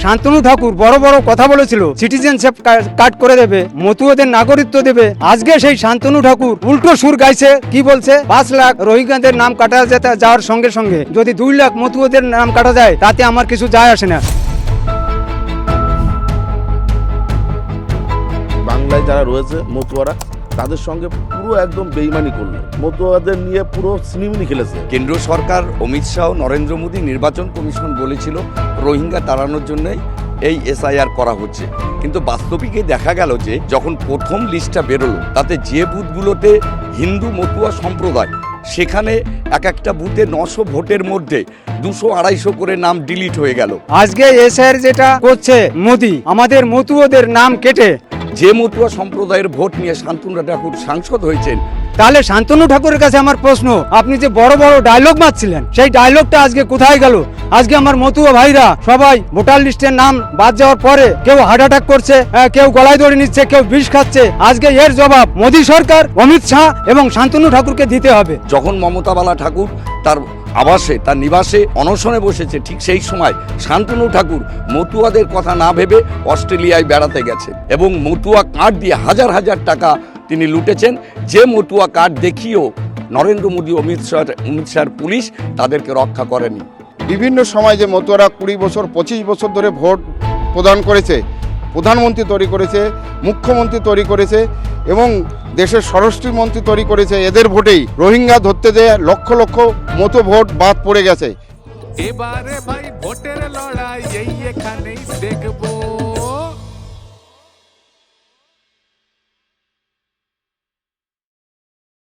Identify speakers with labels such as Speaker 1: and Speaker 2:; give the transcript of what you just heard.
Speaker 1: শান্তনু ঠাকুর বড় বড় কথা বলেছিল, সিটিজেনশিপ কার্ড করে দেবে, মতুয়াদের নাগরিকত্ব দেবে। আজকে সেই শান্তনু ঠাকুর উল্টো সুর গাইছে, কি বলছে 5 লাখ রোহিঙ্গাদের নাম কাটা যাওয়ার সঙ্গে সঙ্গে যদি 2 লাখ মতুয়াদের নাম কাটা যায় তাতে আমার কিছু যায় আসে না।
Speaker 2: বাংলায় যারা রয়েছে মতুয়ারা, তাদের সঙ্গে পুরো একদম বেইমানি করলো, মতুয়াদের নিয়ে পুরো সিনেমিনি খেলেছে।
Speaker 3: কেন্দ্র সরকার, অমিত শাহ, নরেন্দ্র মোদী, নির্বাচন কমিশন বলেছিল রোহিঙ্গা তাড়ানোর জন্যই এই এসআইআর করা হচ্ছে, কিন্তু বাস্তবিকে দেখা গেল যে যখন প্রথম লিস্টটা বেরোলো তাতে যে বুথগুলোতে হিন্দু মতুয়া সম্প্রদায়, সেখানে এক একটা বুথে 900 ভোটের মধ্যে 200-250 করে নাম ডিলিট হয়ে গেল।
Speaker 1: আজকে এসআইআর যেটা করছে মোদি, আমাদের মতুয়াদের নাম কেটে
Speaker 3: যে মতুয়া সম্প্রদায়ের ভোট নিয়ে শান্তনু ঠাকুর সাংসদ হয়েছেন,
Speaker 1: তাহলে শান্তনু ঠাকুরের কাছে আমার প্রশ্ন, আপনি যে বড় বড় ডায়লগ মারছিলেন সেই ডায়লগটা আজকে কোথায় গেল? আজকে আমার মতুয়া ভাইরা সবাই ভোটার লিস্টের নাম বাদ যাওয়ার পরে কেউ হার্ট অ্যাটাক করছে, কেউ গলায় দড়ি নিচ্ছে, কেউ বিষ খাচ্ছে। আজকে এর জবাব মোদী সরকার, অমিত শাহ এবং শান্তনু ঠাকুরকে দিতে হবে।
Speaker 3: যখন মমতা বালা ঠাকুর তার আবাসে, তার নিবাসে অনশনে বসেছে, ঠিক সেই সময় শান্তনু ঠাকুর মতুয়াদের কথা না ভেবে অস্ট্রেলিয়ায় বেড়াতে গেছে এবং মতুয়া কার্ড দিয়ে হাজার হাজার টাকা তিনি লুটেছেন। যে মতুয়া কার্ড দেখিয়েও নরেন্দ্র মোদী, অমিত শাহর পুলিশ তাদেরকে রক্ষা করেনি।
Speaker 4: বিভিন্ন সময় যে মতুয়ারা 20 বছর 25 বছর ধরে ভোট প্রদান করেছে, প্রধানমন্ত্রী তৈরি করেছে, মুখ্যমন্ত্রী তৈরি করেছে এবং দেশের স্বরাষ্ট্রমন্ত্রী তৈরি করেছে, এদের ভোটেই রোহিঙ্গা ধরতে যেয়ে লক্ষ লক্ষ মতো ভোট বাদ পড়ে গেছে।
Speaker 5: এবারে ভাই ভোটের লড়াই এই এখানেই দেখবো।